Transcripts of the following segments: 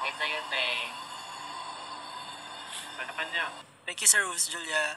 Okay sa'yo, te. Palakan niya. Thank you, Sir Rose Julia.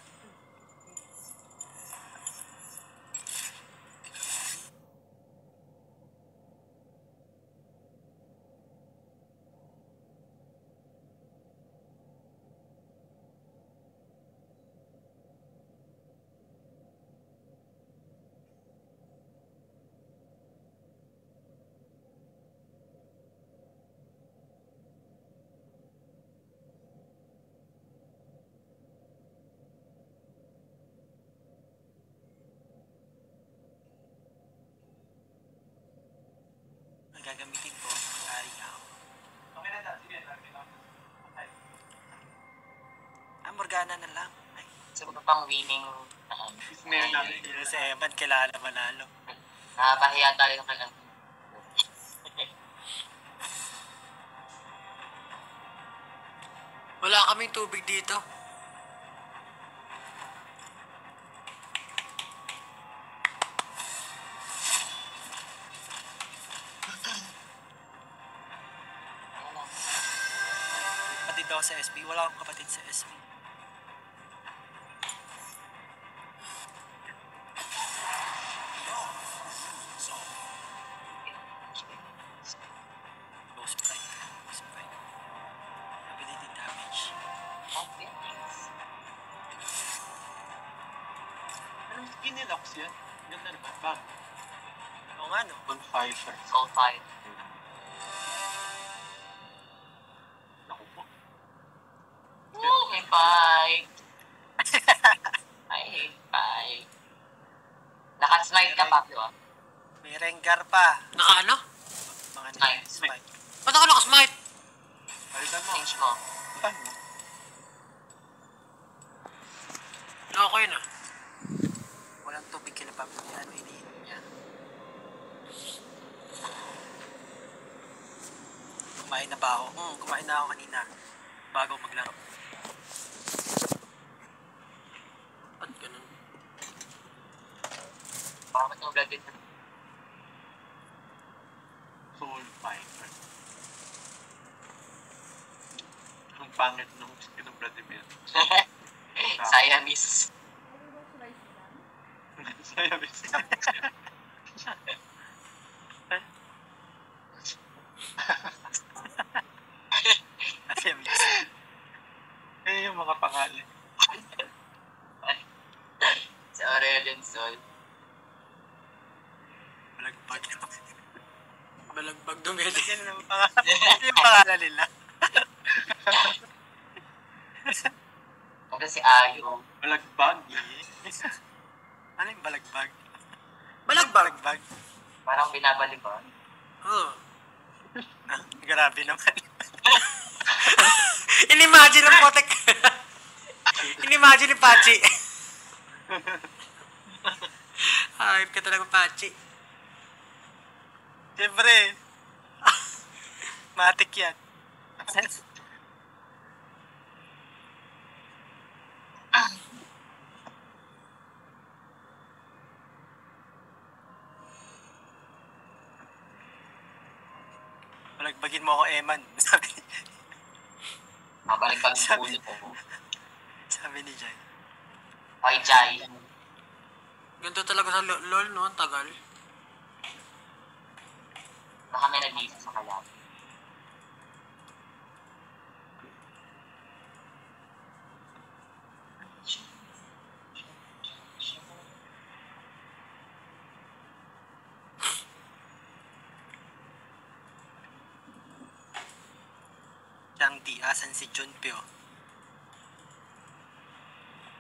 Ang gagamitin ko, mag-ari nga ako. Okay na daw. Sige, lagyan ako. Morgana na lang. Ay, Gusto ko pang winning. Meron namin. yun si Eman, kailangan manalo. Nakapahiya tayo ka lang. Wala kaming tubig dito. Kapatid ako sa SB. Wala akong kapatid sa SB. Ghost Pride. Ghost Pride. Ability damage. Anong skin ni Lux yan? Ganda naman. Bag. Oo nga, no? Bonfire. Soul fight. Naku po. Woo! May fight! I hate fight. Nakasmite ka pa, diba? May Rengar pa. Naka ano? Mga Smite. Smite. Ba't ako nakasmite? Palitan mo. Change mo. Palitan mo. Okay na. Walang tubig kila pa. Ano iniinom niya? Kumain na ba ako? Kumain na ako kanina. Bago maglaro. Ba't ganun? Bakit yung blood din? Soul Fighter. Ang pangit nung skin ng Vladimir. Siamese. Siamese. Eh, yung mga pangalan. Si Aurelion Sol. Balagbag. Balagbag dumili. Yan ang pangalan. Yan yung pangalan nila. Kasi si Ayo. Balagbag. Ano yung balagbag? Balagbag? Balagbag. Parang binabalikan. Oo. Grabe naman. Inimagine ang potek. Inimagine ni Pachi. Hype ka talaga, Pachi. Siyempre. Matik yan. Balagbagin mo ako, Eman. Mabalikan yung ulo ko. Sabi ni Jai. Okay, Jai. Ganito talaga sa LOL, no? Ang tagal. Baka may nag-iisa sa kalab. Siyang di, asan si Junpyo?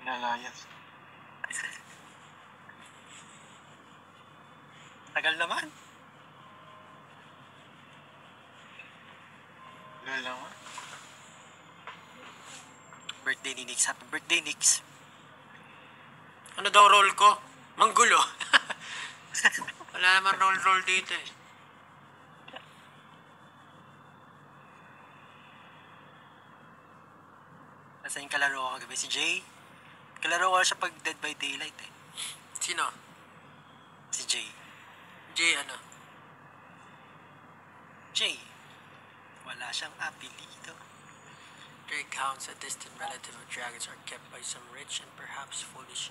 Nalayas. Tagal naman. Gano'n lang ah. Birthday ni Nix. Happy birthday, Nix. Ano daw role ko? Manggulo. Wala naman role dito eh. Nasa yung kalaro ko kagabi? Si Jay? Kalaro ko siya pag Dead by Daylight eh. Sino? Si Jay. Jay ano? Jay. Wala siyang apelido. Greyhounds, a distant relative of dragons, are kept by some rich and perhaps foolish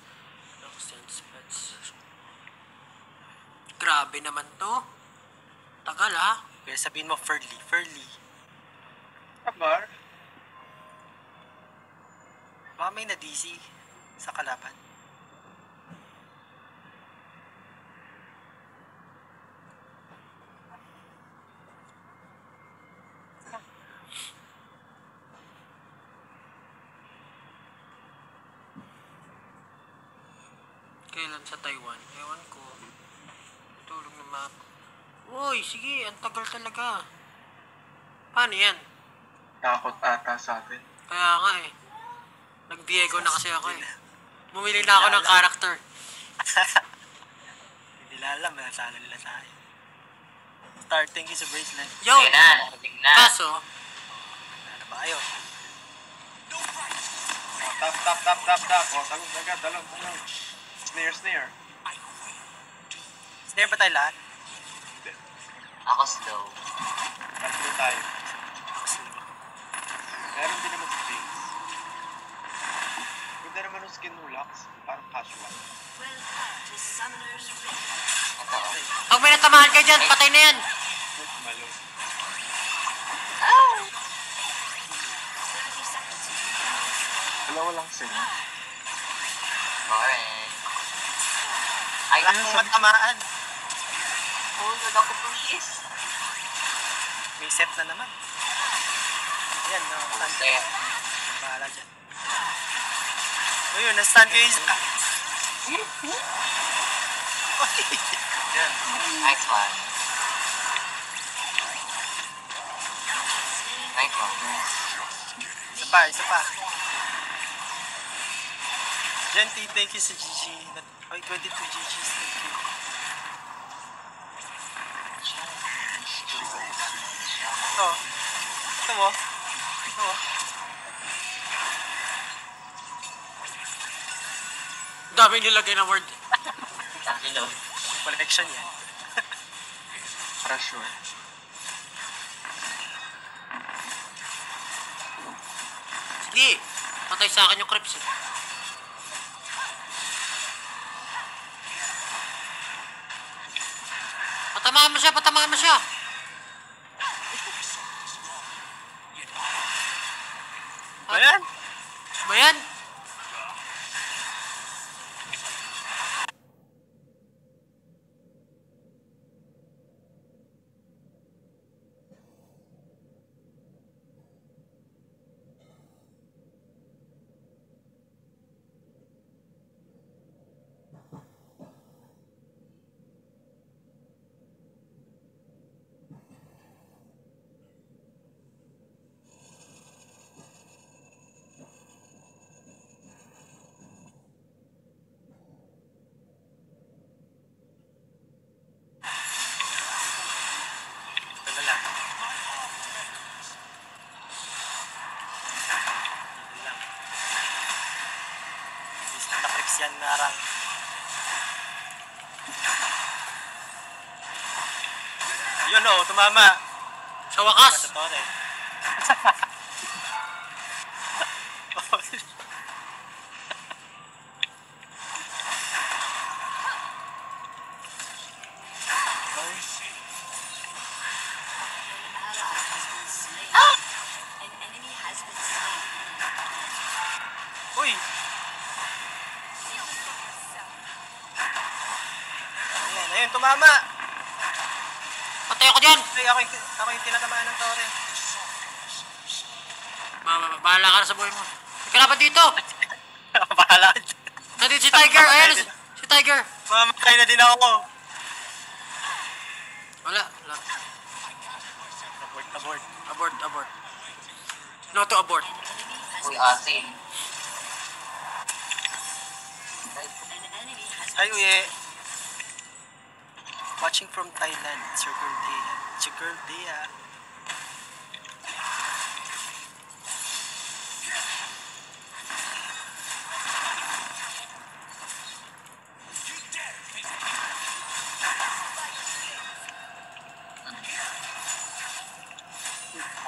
nonsense pets. Grabe naman to. Tagal ha. Kaya sabihin mo, Furly. Furly. Abar? Baka may na-DC sa kalaban. Kailan sa Taiwan? Ewan ko. Tulog ng map. Uy, sige, ang tagal talaga. Paano yan? Takot ata sa atin. Kaya nga eh. Nag-Diego na kasi ako eh. Bumili na ako ng character. Hindi nila alam, nasala nila sa akin. Starting is a bracelet. Yo! Ayun na, narating na. Kaso, Ano ba kayo? Oh, tap. Oh, talong agad, talong. Snare. Snare ba tayo lahat? Ako slow. Tatlo tayo. Slow. Meron din naman si James. Ganda naman yung skin ng Lux. Parang casual. Ito. pag may natamaan ka dyan, patay na yan. Malo. Dalawa lang sila. Boring. Ay, Wala kang matamaan. hulog ako please. May set na naman. Ayan, no. Stun Okay. kayo. Bahala dyan. Ayun, na-stun kayo isa. Yan. Nice one. Nice one. Isa pa. Genty, thank you sa GG. Ay, 22 GGs. Thank you. Ito mo. Dami nilagay na word. Tatlo. Yung collection yan. Pressure. Sige, patay sa akin yung creeps eh. Patamaan mo siya. Ayan. Ba yan? Ito lang. Isa na creeps yan narang. Yun o, tumama. Sa wakas. Sa tore. Uy! Ayun, tumama! Patay ako dyan. Ay, ako yung tinatamaan ng tore. Bahala ka na sa buhay mo. May kalaban dito. Bahala. Nandito si Tiger. Ayan, si Tiger. Mamatay na din ako. Wala. Abort. No to abort. Uy, asin. Ay, uye. Watching from Thailand. It's your girl Dia. It's your girl Dia.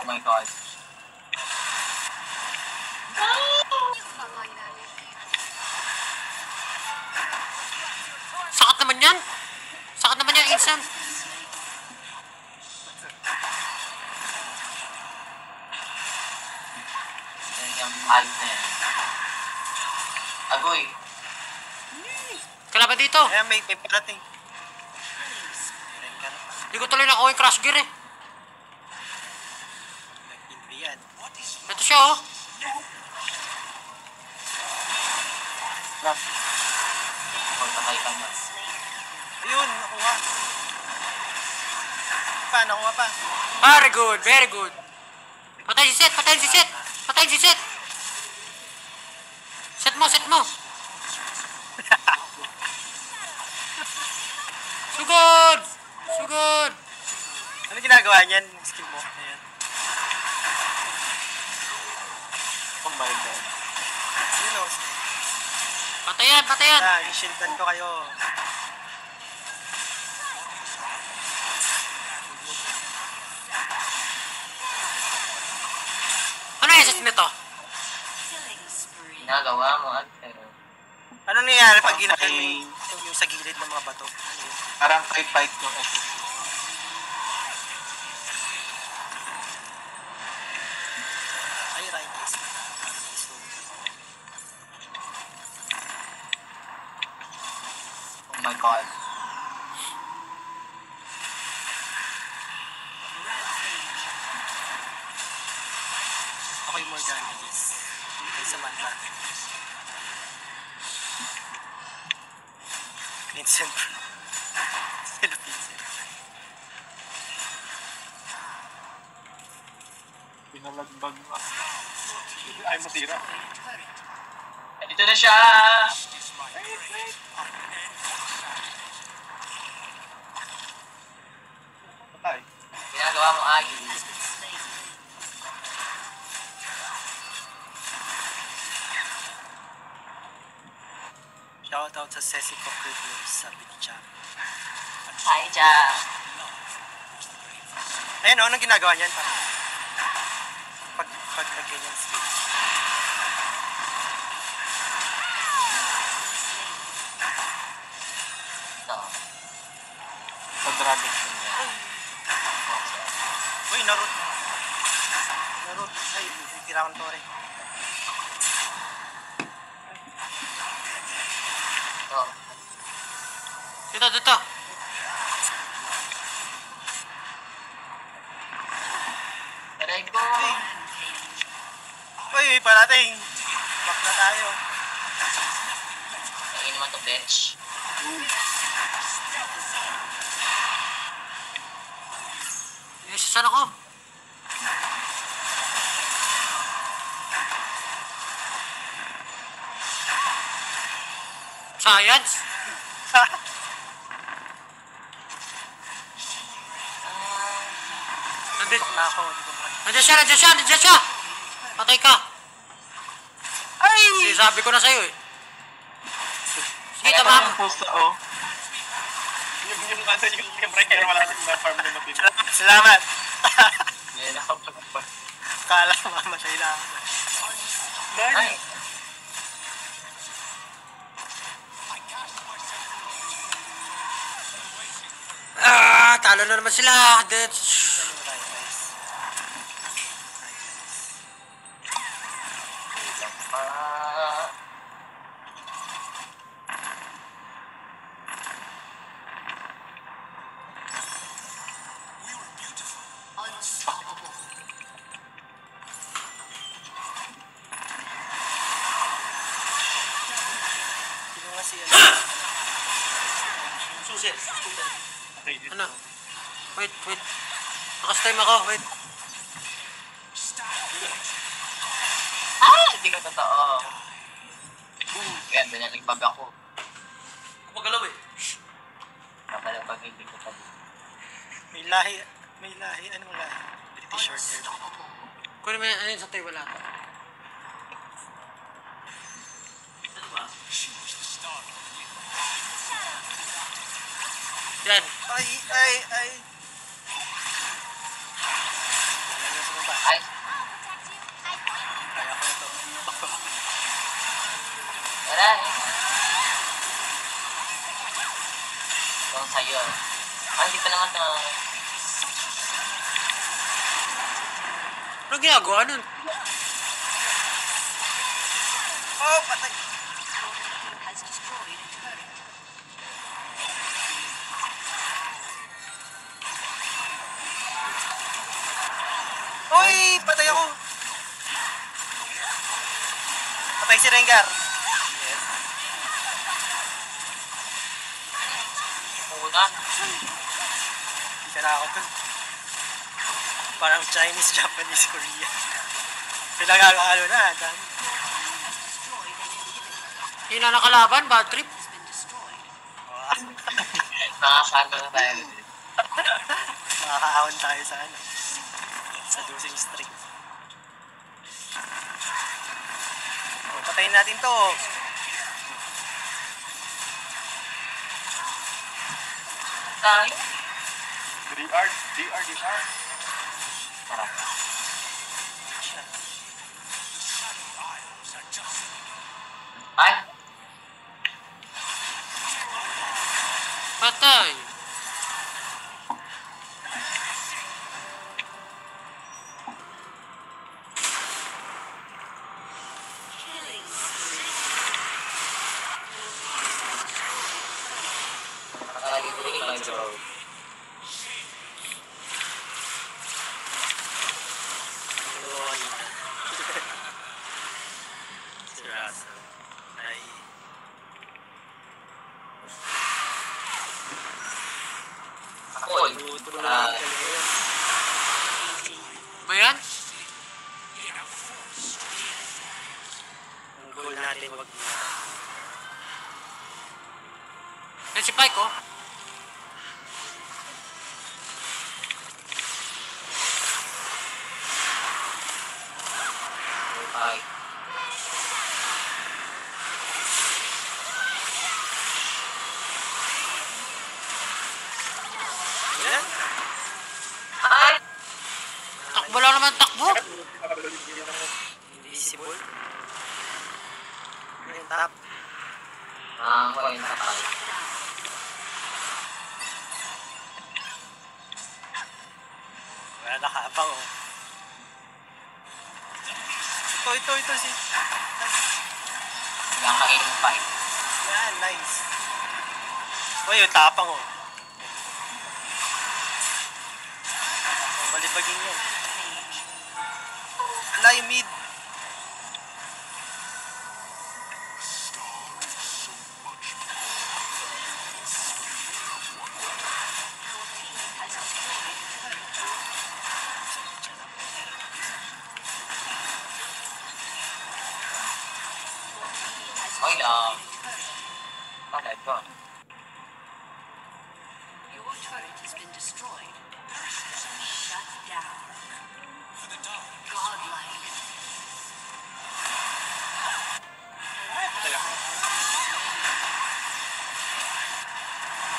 Oh my god. Sakat naman yan! Sakat naman yan, Insan! Yan yung ayos na yan. Agoy. Kalaban dito! Ayan, may parating. Hindi ko tuloy nakuha yung crash gear eh. Hindi yan. Ito siya oh. Pagkakay ka na. Ayun, nakuha. Nakuha pa. Very good, very good. Patay si Seth, patay si Seth! Patay si Seth! Set mo, set mo! Sugod! Sugod! Ano ginagawa niyan? Skill mo. Ayan. Oh my god. Yun o. Patayan, patayan! I-shieldan ko kayo. Ano yung SS nito? Ginagawa mo at Ano nangyayari pag ginagawa mo yung sa gilid ng mga bato? Ano yun? Parang fight yung SS. Ay, right. oh my god. Ako yung Morgana. Ay, sa manta. Vincent. Sila Vincent. Pinalagbag mo. Ay, matira. Dito na siya! Patay. Ginagawa mo ayos. Shoutout sa Ceci Concrete News, sabi ni Cham. Hi, Jack. Ayun o, anong ginagawa niyan? Pag ganyan speed. Ito. Sa dragon siya niya. Uy, Naruto. Naruto. Ay, tira ko ng tore. Ito. Dito, dito! Aray ko! Uy, parating. Back na tayo. Ayun naman to, bitch. Yes, saan ako? Science? Nandito. Na ako, di ko makikita. Nandiyan siya, nandiyan siya, nandiyan siya! Patay ka! Ay! Sabi ko na sa'yo eh. Sige, Ay, tama. Ang post oh. Yung ano yung breaker wala na farm na matino. Salamat. Yan ako pagpag. Kala mamatay na ako. Ay! Ah, talo na naman sila. That's... Saan mo tayo, guys? Ah, Sino nga si Susi. Okay, Ano? Wait, wait. Nakastime ako, wait. ah! Hindi ko totoo. Kaya naligbag ako. Kumagalaw eh. Kapalapag hindi ko tabi. May lahi. Anong lahi? British short hair. Kunin mo yan, ano yun sa tayo, wala to. Yan. Ay! Wala na sa baba. Ay, Kaya ko na to. wala eh. Ito ang sa'yo. Ah, hindi pa naman na... Ano ginagawa nun? Oh, patay! Uy! Patay ako! Patay si Rengar! Yes. Una. Isa na ako dun. Parang Chinese, Japanese, Korean. Pinagkakalo na, dami. Hindi na nakalaban, bad trip. Oh, Nakakano na tayo. makakaahon tayo sa ano. Sa losing streak. Oh, patayin natin to. Tayo. DR, DR, DR. Tara. Ay, Patay. Si Russell. Ay. ako eh. Luto na lang Ba yan? ang goal natin wag Yan si Pike, oh. Ay, yan. ay! Takbo lang naman, takbo. Invisible. Yung top. Ang wala yung takal. Wala nakabang oh. Ito si... Nakakain mo pa eh. Yan, nice. Uy, yung tapang oh. Oh, balibagin yan. Wala yung mid. Okay lang. Bakit ba? Your turret has been destroyed. Shut down. Godlike.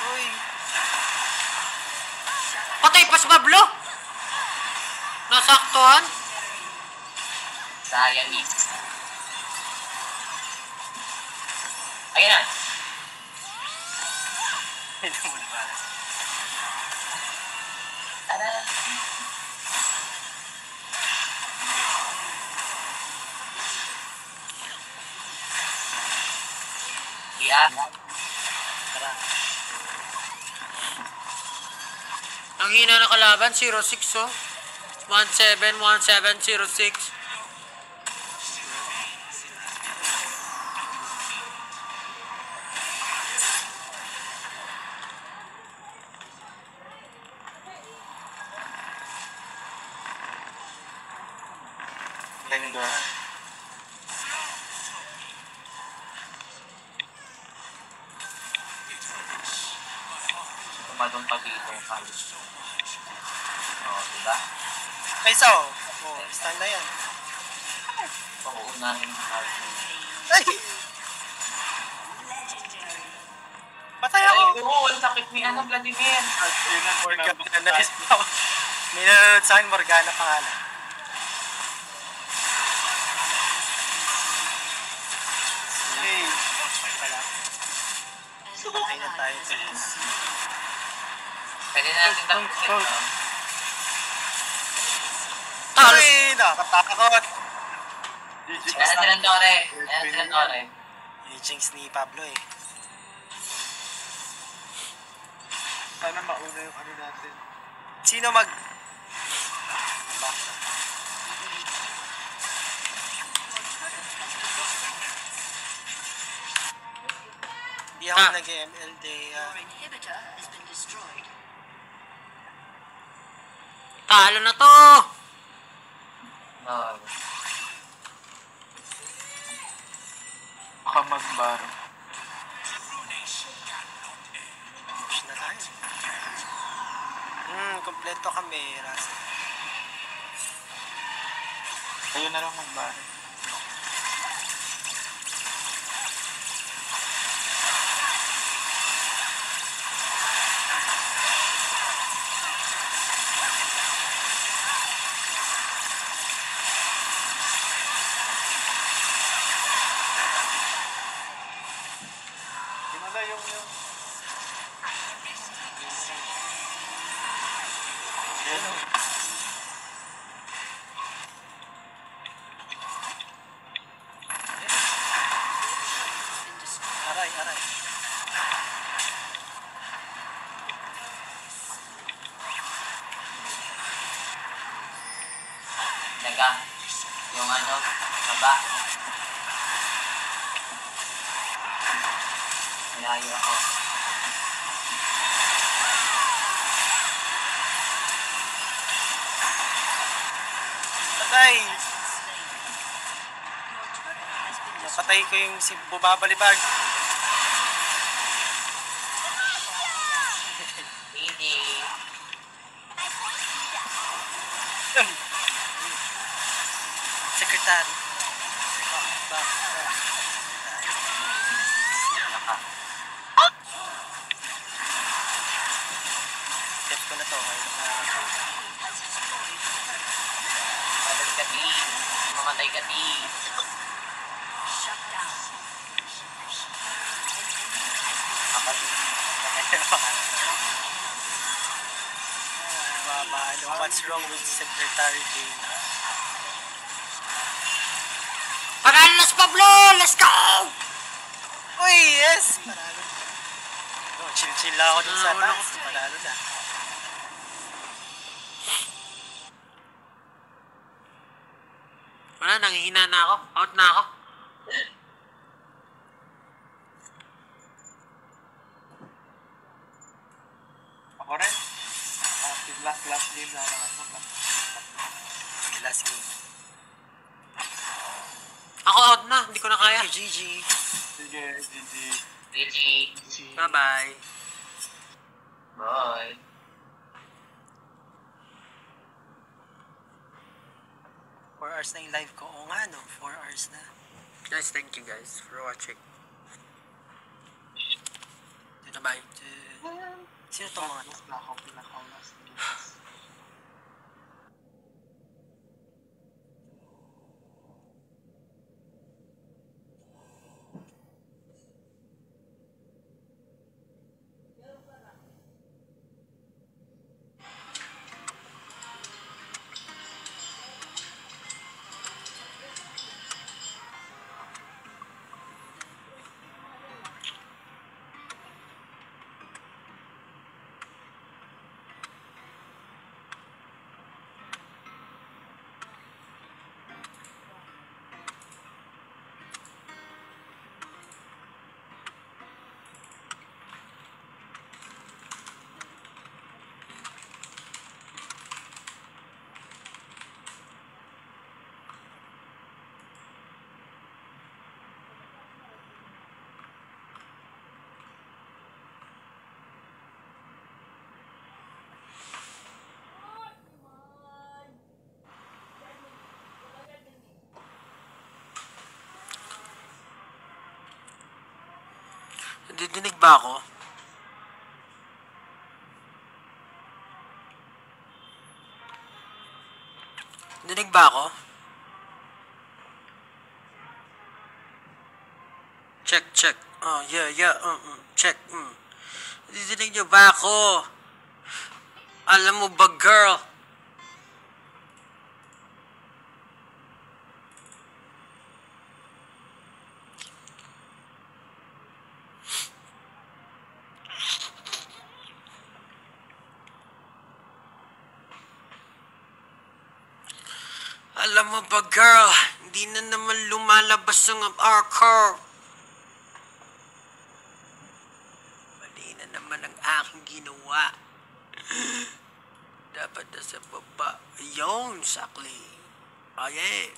Uy, Patay pa si Pablo. Nasaktuhan. Siamese. Ayun na. hindi mo na balas. Tada. Yeah. Tara. Ang hina na kalaban, 06, oh. 171706. Ganda. Tumadong pa dito yung kalis. Oo, diba? Ay, isa oh. Oh, stand na yan. Pauunahin yung kalis. Ay! Patay Ay, ako! oo, ang sakit ni ano, Vladimir. Morgana, nice. May nanonood sa akin, Morgana pangalan. pala. Patay na tayo sa Pwede na natin tapusin, no? Ay, nakatakot! GG. Ayan silang Tore. Ayan silang Tore. Yung jinx ni Pablo eh. Sana mauna yung ano natin. Sino mag... Ba? Hindi ako nag-ML day. Your inhibitor has been destroyed. Talo na to! No. Baka magbaro. Push na tayo. Kompleto kami, Ras. Ayun na lang magbaro. Yun na yung... Yan o. Been destroyed. Aray, aray. Teka. Yung ano, baba. Malayo ako. Patay! Slain. Your turret has been destroyed. Napatay ko yung si Bubabalibag. Hindi. Secretary. Back. Naka. Step ko na to. Has destroyed the turret. Mamatay ka, T. Mamatay ka, T. Shut down. An enemy has been Mama, ano, what's wrong with Secretary Jane? Pagalas, Pablo! Let's go! Uy, yes! Panalo. No, chill-chill lang ako dun sa Nanalo taas. Panalo na. Wala, nanghihina na ako. Out na ako. Ako rin. Last game na lang ako. Last game. Ako out na. Hindi ko na kaya. Thank you, GG. Sige, GG. GG. Bye-bye. Bye. 4 hours na yung live ko. Oo nga, no? 4 hours na. Guys, thank you guys for watching. Bye-bye. Sino to mga to? Nakaw last games. Didinig ba ako? Dinig ba ako? Check, check. Oh, yeah. Check. Didinig niyo ba ako? Alam mo ba, girl? Alam mo ba, girl? Hindi na naman lumalabas ang arcor. Mali na naman ang aking ginawa. Dapat na sa baba. Ayun, sakli. Oh, yeah.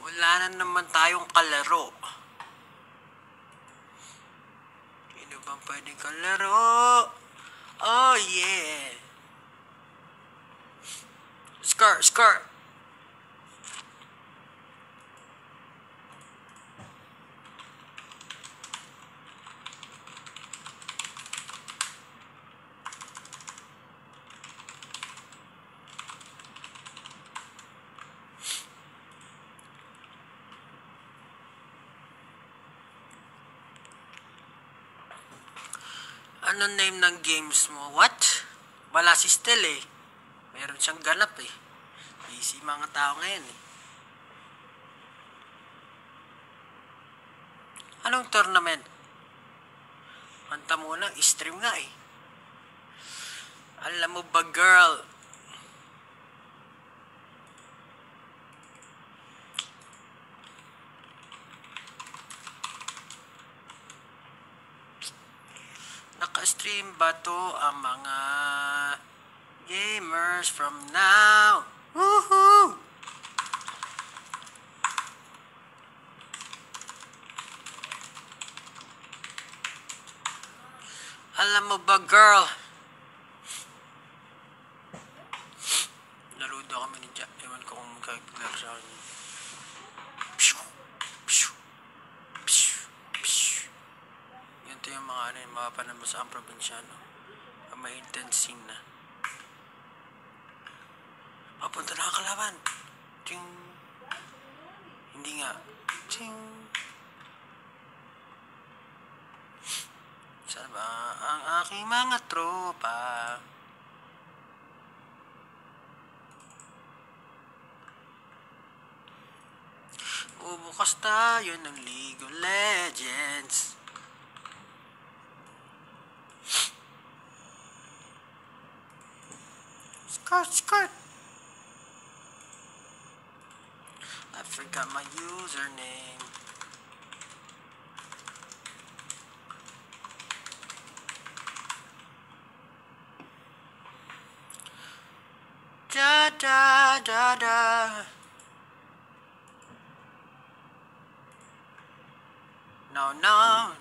Wala na naman tayong kalaro. Sino bang pwedeng kalaro? Oh, yeah. Skirt. Ano name ng games mo? What? Wala si Stel eh. Meron siyang ganap eh. Busy mga tao ngayon eh. Anong tournament? Manta muna, stream nga eh. Alam mo ba, girl? Naka-stream ba to ang mga gamers from now? Woohoo! Alam mo ba, girl? Naludo kami ni Jack. Ewan ko kung magkakaglaro sa akin. Ganito yung mga ano yung mga panambasang probinsyano. Ang may intense scene na. Papunta na ang kalaban. Ting. Hindi nga. Ting. Saan ba ang aking mga tropa? Bubukas tayo ng League of Legends. Skirt. I forgot my username. Da. No.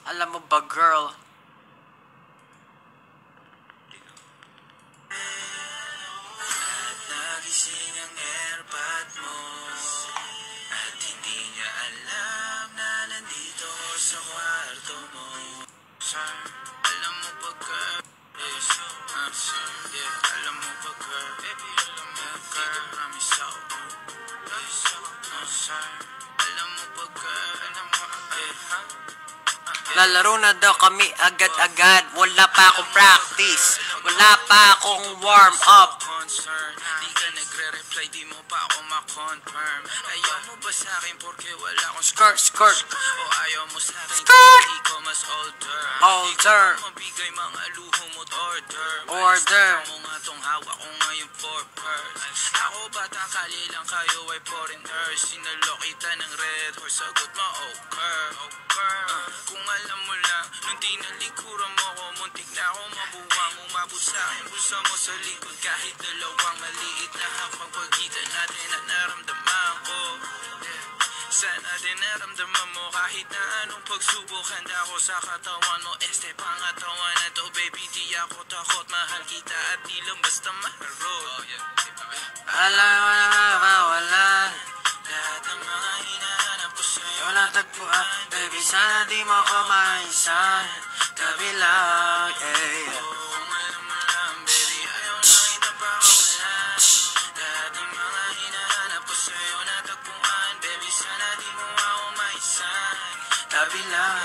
Alam mo ba, girl? At nagising ang airpod mo at hindi niya alam na nandito sa kwarto mo. Alam mo ba, girl? Alam mo ba, girl? Baby, alam mo ba, girl? Promise ako. Alam mo ba, girl? Alam mo ba, lalaro na daw kami agad-agad. Wala pa akong practice. Wala pa akong warm up. Di ka nagre-reply, di mo pa ako ma-confirm. Ayaw mo ba sa akin porque wala akong skirt? O ayaw mo sa akin kasi di ko mas older? Di ko mabigay mga luho mo't order. Mo nga tong hawak ko ngayon for purse. Ako bata kalilang kayo ay foreigners. Sinalo kita ng red horse, sagot mo okay. Kung alam mo lang, nung tinalikuran mo ko, muntik na ako mabuwang. Umabot sa akin, bulsa mo sa likod. Kahit dalawang maliit na hapang pagitan natin at naramdaman ko. Sana din naramdaman mo kahit na anong pagsubok. Handa ko sa katawan mo, este pangatawan na to. Baby, di ako takot, mahal kita at di lang basta maharot. Alam mo na mawalan lahat ng mga hinahanap ko sa'yo natagpuan. Baby, sana di mo ko maisan. Tabi lang, yeah. Kung alam mo lang, baby, ayaw na kita pa tabi lang.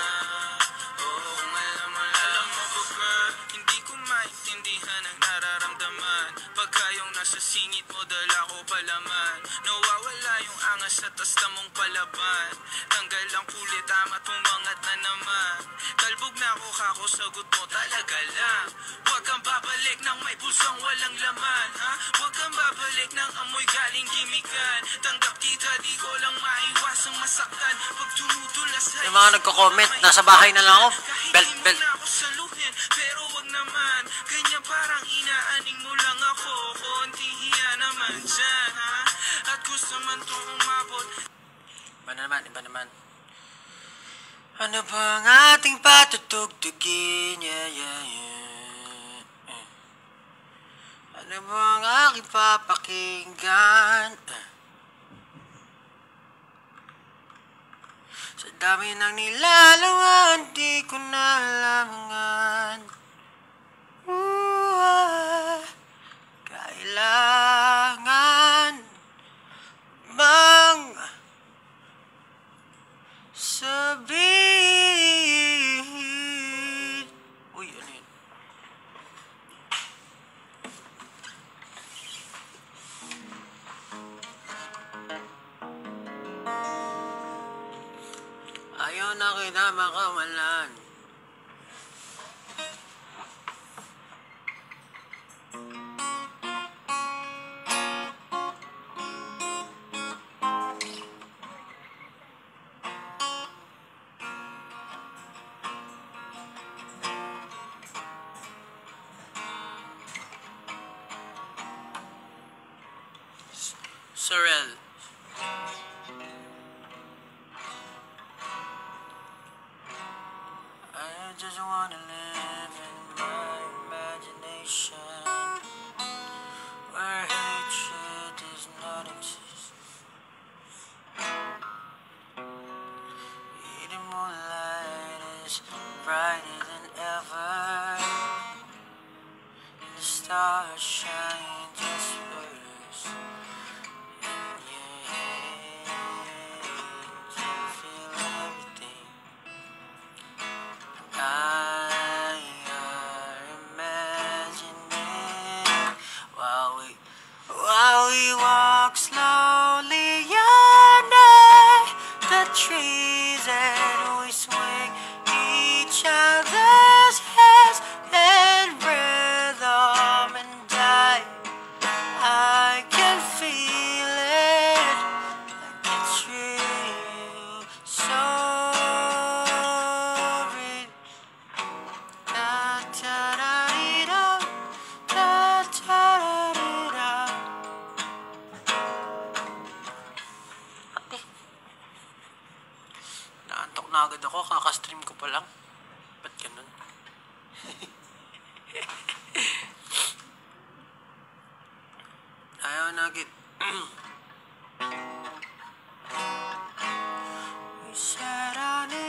Alam mo ba girl, hindi ko maintindihan ang nararamdaman. Pagka yung nasa singit mo, dala ko palaman. Nawawala yung angas sa tasta mong palaban. Tanggal ang kulit, ama't umangat na naman. Talbog na ako kako, sagot mo talaga lang. Huwag kang babalik ng may pusong walang laman, ha? Huwag kang babalik ng amoy galing gimikan. Tanggap kita, di ko lang maiwasang masaktan. Pag tumutula sa Yung mga nagko-comment, nasa bahay na lang ako. Belt. ako saluhin, pero wag naman. Ganyan parang inaaning mo lang ako. Konti hiya naman dyan, ha? At gusto man to umabot. Iba naman. Ano ba ang ating patutugtugin? Ano ba ang aking papakinggan? Sa dami ng nilalaman, di ko na alamangan. Kailangan bang sabihin? Uy, ano yun? Ayaw na kita makawalan. Sorel. I just wanna live in my imagination, where hatred does not exist. The moonlight is brighter than ever, and the stars shine just for us. In your hands, you feel everything. I are imagining while we walk slowly under the trees, and we swing each other's hands in rhythm, and I can feel it like it's real, so real. Da da da dee da, da da da dee da. Naantok na agad ako, kakastream ko pa lang. Ba't ganun? Ayaw na agad. We sat on the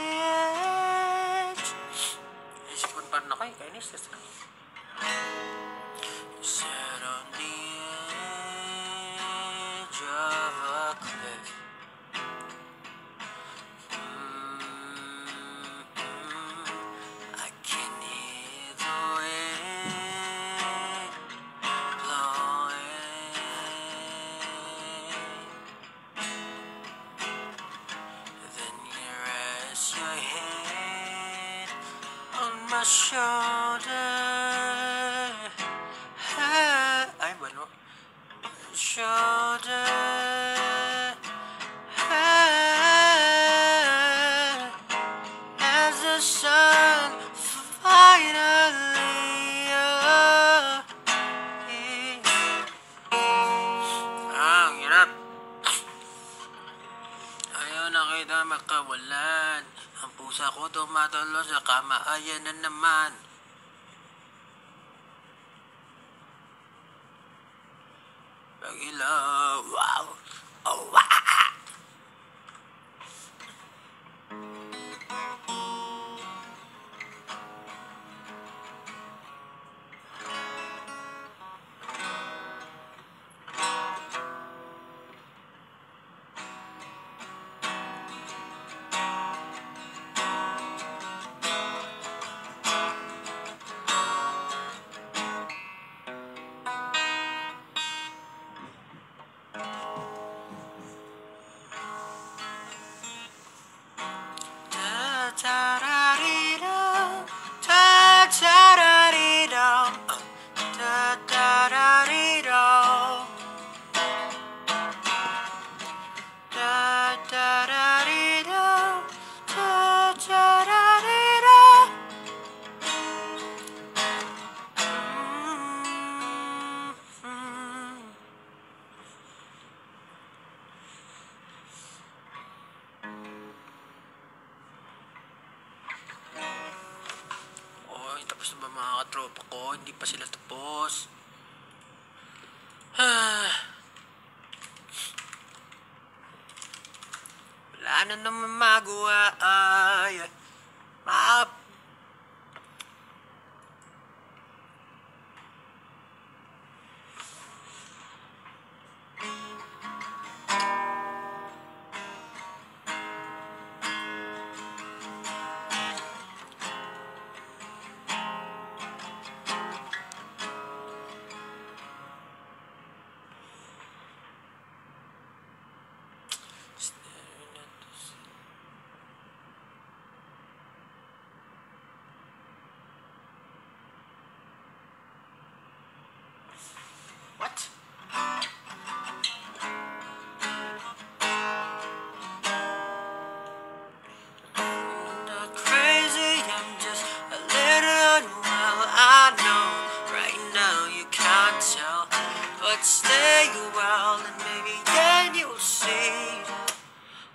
edge. Isipon pa rin ako eh, kainis. We sat on the edge of a cliff. I can hear the wind blowing. Then you rest your head on my shoulder. Ay, bueno. Shoulder. As the sun finally ang hirap. Ayaw na kita makawalan. Ang pusa ko tumatalo sa kama. Ayan na naman. Pag-ilaw. Wow. Oh, wow. ta-da-dee-do, ta-da-dee-do, ta-da-dee-do, ta-da-dee-do, ta-da-dee-do. Oy, tapos na ba mga katropa ko? Hindi pa sila tapos. Wala na naman magawa ay What? I'm not crazy, I'm just a little unwell. I know right now you can't tell, but stay a while and maybe then you'll see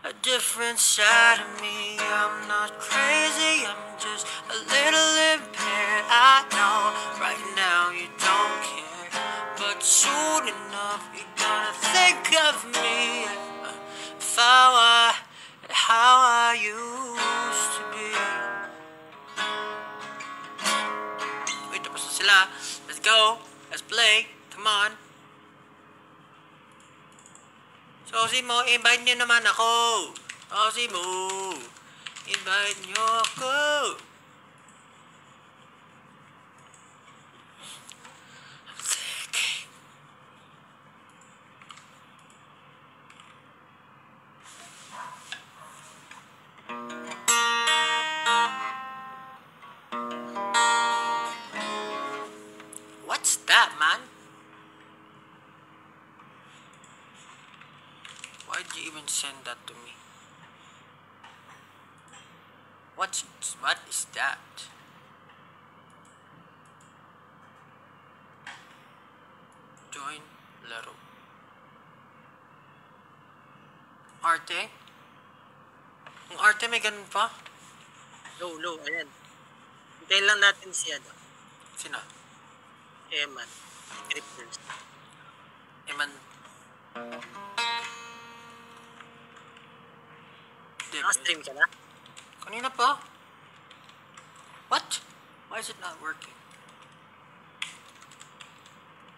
a different side of me. I'm not crazy, I'm just a little impaired. I know right now you don't care, but soon enough you're gonna think of me. If I were how I used to be. Wait, tapos na sila. Let's go. Let's play. Come on. Sosimo, invite nyo naman ako. Sosimo, invite nyo ako. I'm thinking. What's that, man? Why'd you even send that to me? What is that? Join laro. Arte? Ang arte may ganun pa? Low, ayan. Hintayin lang natin si Sino? Eman. Cripples. Eman. Naka-stream ka na? Kanina pa? What? Why is it not working?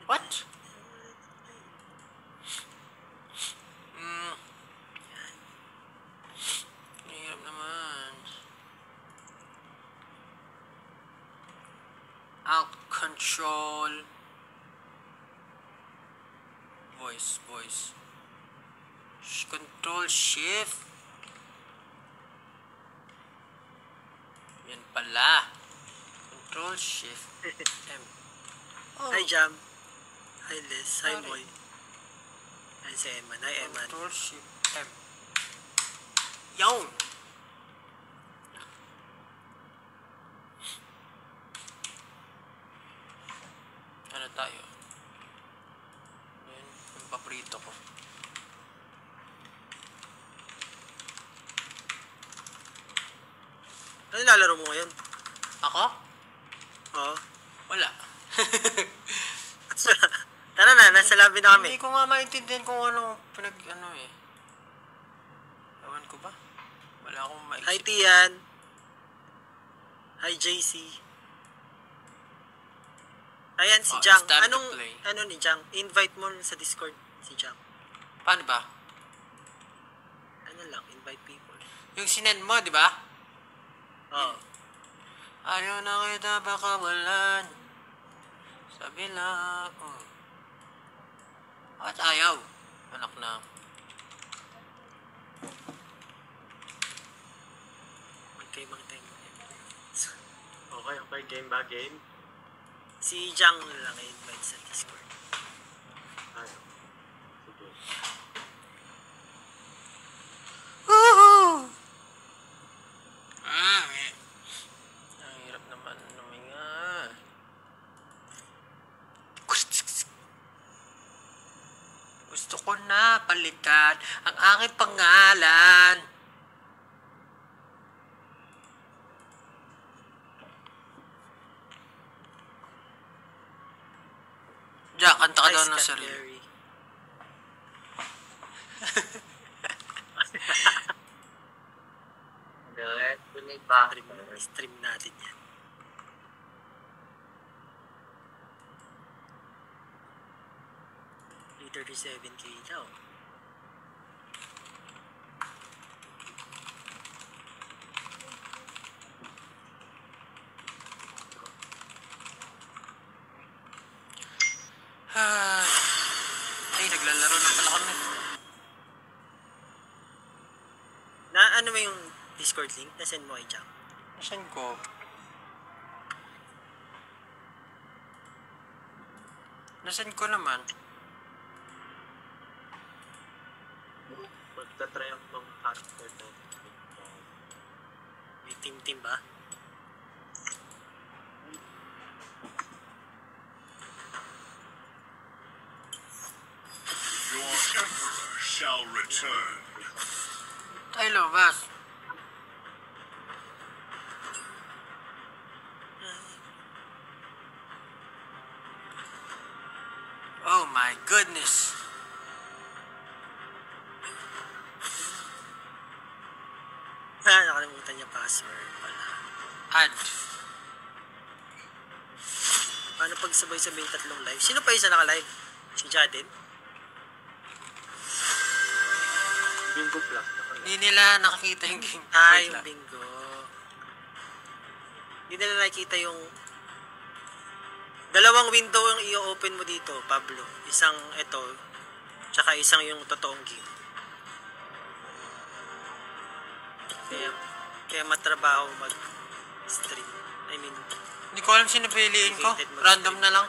What? Hirap naman. Alt control. Voice. Control shift. Yan pala. Control shift M. Oh, Hi, Jam. Hi, Liz. Hi, Sorry. Moy. Hi, si Eman. Hi, Eman. Control shift M. Yun! Ano tayo? Yan, yung paborito ko. Ano nilalaro mo ngayon? Ako? Oo. Wala. Tara na, nasa lobby na kami. Hindi ko nga maintindihan kung ano eh. Ewan ko ba? Wala akong maisip. Hi, Tian. Hi, JC. Ayan, si Oh, Jang. it's time to Anong, play. ano ni Jang? Invite mo sa Discord si Jang. Paano ba? Ano lang, invite people. Yung sinend mo, di ba? Oo. Ayaw na kita pakawalan. Sabi lang. At ayaw. Anak na. Kay Mang Teng. Okay, game ba? Game? Si Jang lang invite sa Discord. Ano? Sige. Woohoo! Ang hirap naman huminga. Gusto ko na palitan ang aking pangalan. Jack, kanta ka daw ng Scott sarili. Perry. Good. Tuloy ba? Stream natin yan. $37K daw. Ay, naglalaro na pala kami. Na ano mo yung Discord link? Nasend mo kay Jang. Nasaan ko? Nasaan ko naman? Magta-try ako ng character na. May team ba? Your emperor shall return. Ay, lumabas. Oh my goodness. Nakalimutan niya password pala. Add. Paano pag sabay-sabay tatlong live? Sino pa isa naka-live? Si Jaden? Bingo Plus. Hindi nila nakakita yung game. Ah, Wait yung lang. bingo. Hindi nila nakikita yung... Dalawang window yung i-open mo dito, Pablo. Isang ito, tsaka isang yung totoong game. Kaya matrabaho mag-stream. I mean, Hindi ko alam sino piliin ko. Random na lang.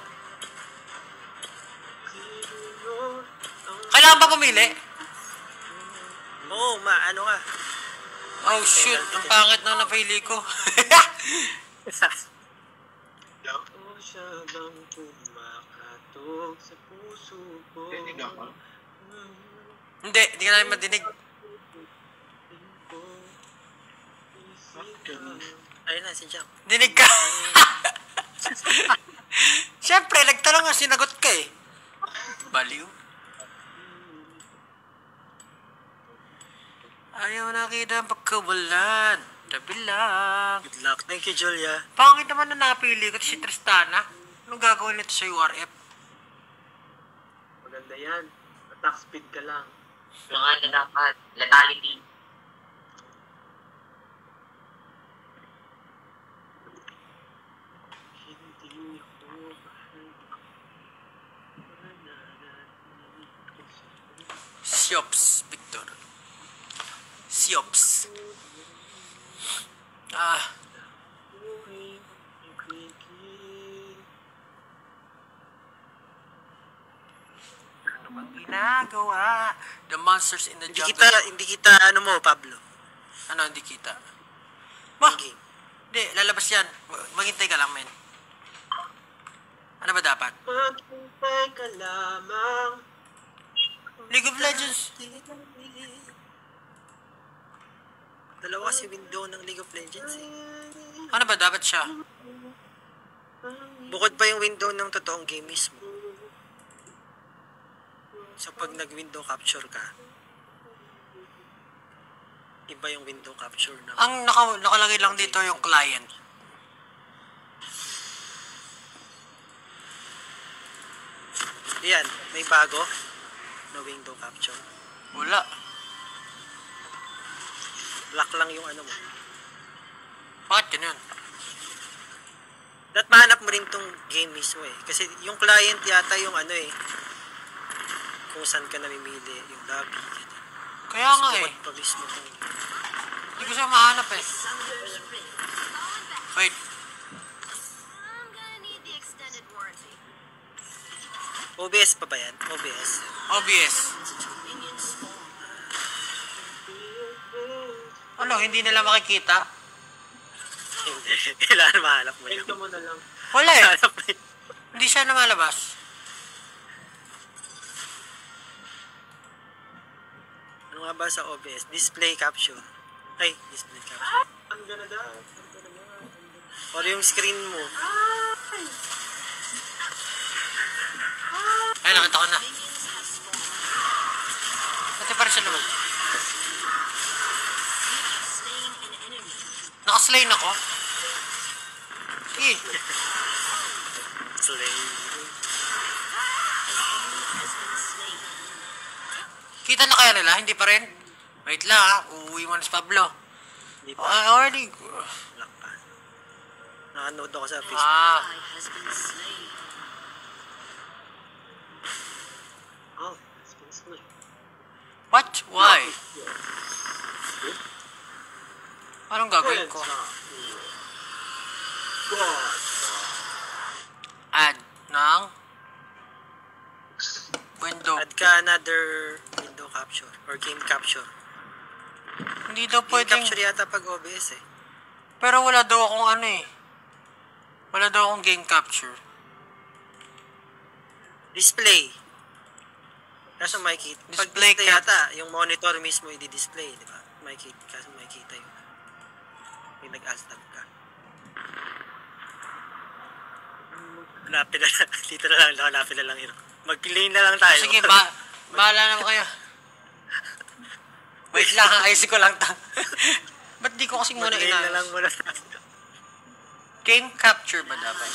Kailangan ba pumili? oo, ano ka? Oh shoot, ang pangit na napili ko. Ako siya bang kumakatok sa puso ko? Hindi ka namin madinig. Ayun na, si Jam. Dinig ka. Siyempre, nagtanong nga, sinagot ka eh. Baliw. Ayaw nakita ang pagkawalan. Tabi lang. Good luck. Thank you, Julia. Pangit naman na napili ko si Tristana. Anong gagawin nito sa URF? Maganda yan. Attack speed ka lang. Yung ano dapat, lethality. Hindi ako mahal. Siops, Victor. Siops. Ah, ano bang ginagawa? The monsters in the jungle. Hindi kita, ano mo, Pablo. Ano, hindi kita? Bah, Ang game. hindi, lalabas yan. Maghintay ka lang, men. Ano ba dapat? Maghintay ka lamang. League of Legends. Dalawa kasi window ng League of Legends eh. Ano ba dapat siya? Bukod pa yung window ng totoong game mismo. So pag nag-window capture ka, iba yung window capture na. Ang nakalagay lang dito yung client. Yan, may bago na window capture. Wala. Black lang yung ano mo. Bakit ganyan? Dapat mahanap mo rin tong game mismo eh. Kasi yung client yata yung ano eh. Kung saan ka namimili, yung lobby. Kaya nga eh. Pa mismo kung... Hindi ko siya mahanap eh. Wait, I'm gonna need the extended warranty. OBS pa ba yan? OBS. OBS. Ano, hindi nila makikita? Kailangan mahanap mo yun. Ito mo na lang. Wala eh. Hanap mo yun. Hindi siya lumalabas. Ano nga ba sa OBS? Display capture. Ay, display capture. Ang ganda. Or yung screen mo. Ay, nakita ko na. Pati pa rin siya naman. Nakaslain ako. Sige. Slay. Kita na kaya nila? Hindi pa rin? Wait lang ha. Uuwi mo na si Pablo. Hindi pa. Already. Wala pa. Nakanood ako sa Facebook. Ah. Oh, it's been What? Why? Anong gagawin ko? God. Add ng window. Add ka another window capture or game capture. Hindi daw Game pwedeng. capture yata pag OBS eh. Pero wala daw akong ano eh. Wala daw akong game capture. Display. Kaso makikita. Pag Display display yata, yung monitor mismo i-display, di ba? Makikita, kaso makikita yun. May nag-alt-tab ka. Hanapin na lang. Dito na lang. Hanapin na lang yun. Mag-play na lang tayo. Sige, bahala naman kayo. Wait lang, ayusin ko lang ta. Ba't di ko kasi muna Mag-play na lang inayos? muna. Game capture ba dapat?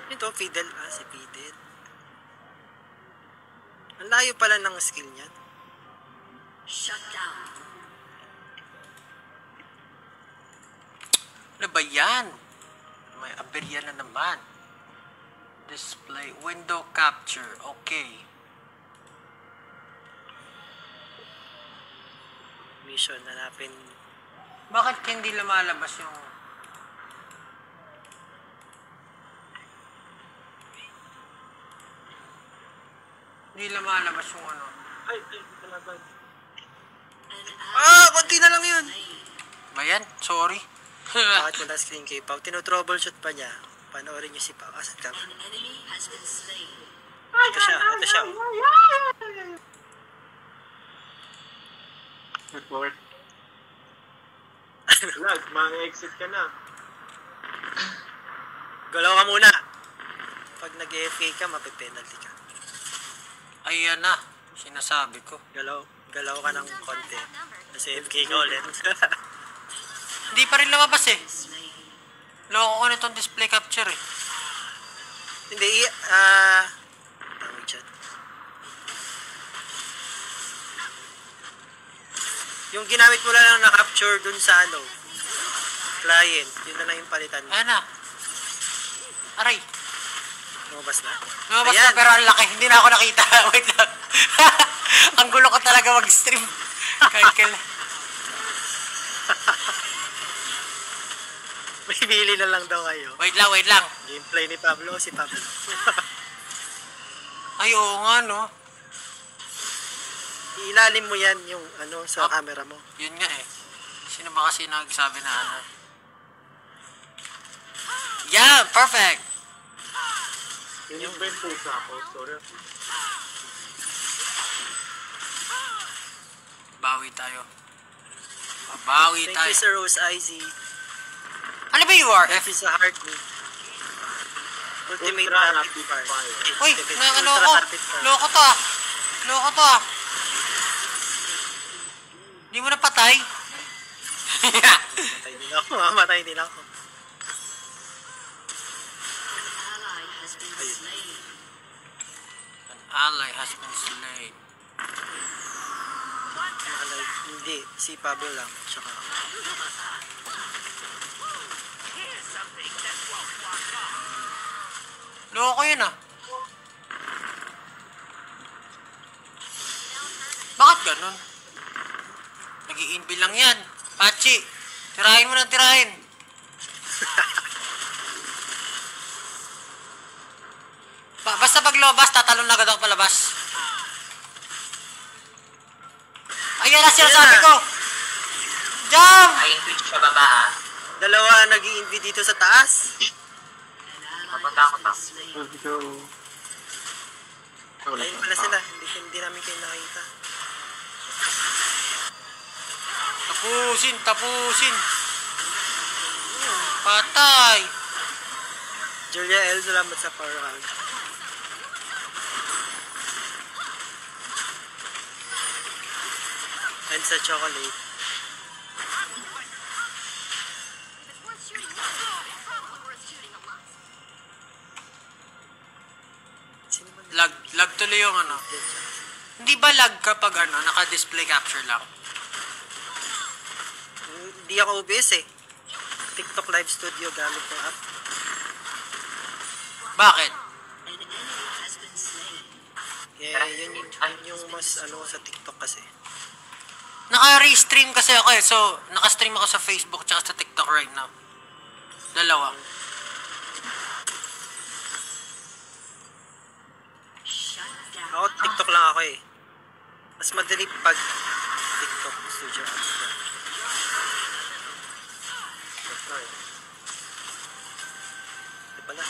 Ito, Fidel. Ah, si Fidel. Ang layo pala ng skill niyan. Shut down. Ano ba yan? May aberya na naman. Display, window capture, okay. Mission, hanapin. Bakit hindi lumalabas yung... Hindi lumalabas yung ano. Ay, talaga. Ah, konti na lang yun. Ba yan? Sorry. Bakit wala screen kay Pao? Tinotroubleshoot pa niya. Panoorin niyo si Pao. Asan ka? An enemy has been slain. Ito siya, ito siya. Report. Lag, ma-exit ka na. Galaw ka muna. Pag nag-AFK ka, mapipenalty ka. Ayan na. Sinasabi ko. Galaw ka ng konti. Kasi AFK ka ulit. Hindi pa rin lumabas eh. Loko ko nitong display capture eh. Hindi, tawag dyan. Yung ginamit mo lang na capture dun sa ano, client, yun na lang yung palitan mo. Ayan na. Aray. Lumabas na? Lumabas Ayan. na pero ang laki. Hindi na ako nakita. Wait lang. Ang gulo ko talaga mag-stream. Kahit kailan. May bili na lang daw kayo. Wait lang, wait lang. Gameplay ni Pablo o si Pablo? Ay, oo nga no. Ilalim mo yan yung ano sa camera mo. Yun nga eh. Sino ba kasi nagsabi na ano? Yeah, perfect! Yung ba yung pusa ako? Sorry. Bawi tayo. Bawi Thank tayo. you, Sir Rose Izzy. Ano ba URF? F is a heartbeat. Ultimate Ultra Rapid Rapid Fire. Fire. Uy, Ultimate na ano Ultra ako? Rapid Fire. Loko to ah. Loko to ah. Di mo na patay? Mamatay din ako. Mamatay din ako. Ally has been slain. An ally has been slain. Hindi, si Pablo lang. Tsaka, Loko yun ah. ganun? Nag-i-inbil lang yan. Pachi, tirahin mo na tirahin. Basta pag lobas, tatalon na agad ako palabas. Ayan na sinasabi ko! Jump! Ayun, Twitch sa baba ah. Dalawa nag-i-invi dito sa taas. Mapatakot ako. Medyo... Ayun pala sila. Hindi namin kayo nakita. Tapusin, tapusin. Patay. Julia L, salamat sa power hug. And sa chocolate. Sino ba Lag tuloy yung ano. Hindi ba lag kapag ano, naka-display capture lang? Hindi ako OBS eh. TikTok Live Studio gamit ng app. Bakit? Yeah, yun yung mas ano sa TikTok kasi. Naka-restream kasi ako eh. So, naka-stream ako sa Facebook tsaka sa TikTok right now. Dalawa. Ako TikTok lang ako eh. Mas madali pag TikTok Studio apps ka. Di pala.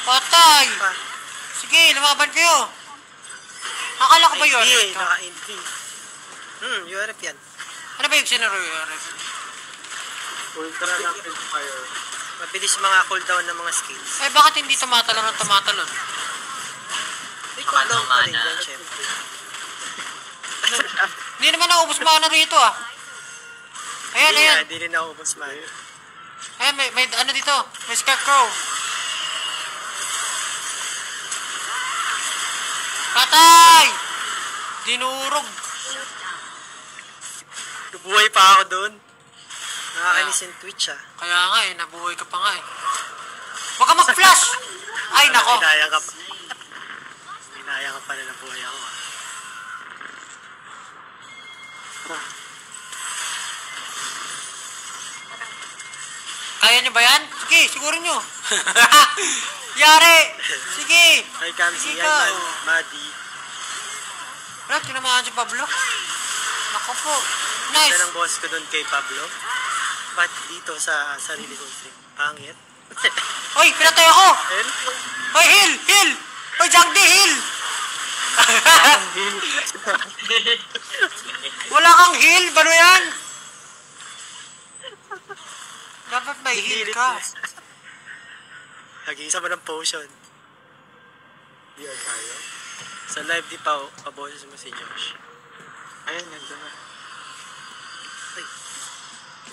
Patay! Sige, lumaban kayo. Akala ko ba yun? Hindi, naka-NP. URF yan. Ano ba yung sinaro URF? Ultra Rapid Fire. Mabilis mga cooldown ng mga skills. Eh, bakit hindi tumatalon ng tumatalon? May cooldown pa rin yan, syempre. Hindi naman naubos mana rito ah. Ayan, Hindi ayan. nga, hindi rin naubos man. Ayan, may ano dito. May scarecrow. Patay! Dinurog. Buhay pa ako doon. Nakakainis yung Twitch ah. Kaya nga eh, nabuhay ka pa nga eh. Huwag ka mag-flash! Ay, nako. Hinaya ka pa. Hinaya ka pala na buhay ako ah. Kaya niyo ba yan? Sige, siguro nyo. Yari! Sige! Ay, Kamsi, Sige yan ka. man, Madi. Wala, tinamaan si Pablo. Nako po. Nice. Ito ng boss ko doon kay Pablo. Ba't dito sa sarili kong stream? Pangit. Hoy, pinatay ako! Ayun. Hoy, heal! Heal! Hoy, Jangdi, heal! Wala kang heal? Bano yan? Dapat may heal ka. Nag-iisa mo ng potion. Di tayo. Sa live di pa, paboses mo si Josh. Ayun, nandiyan na.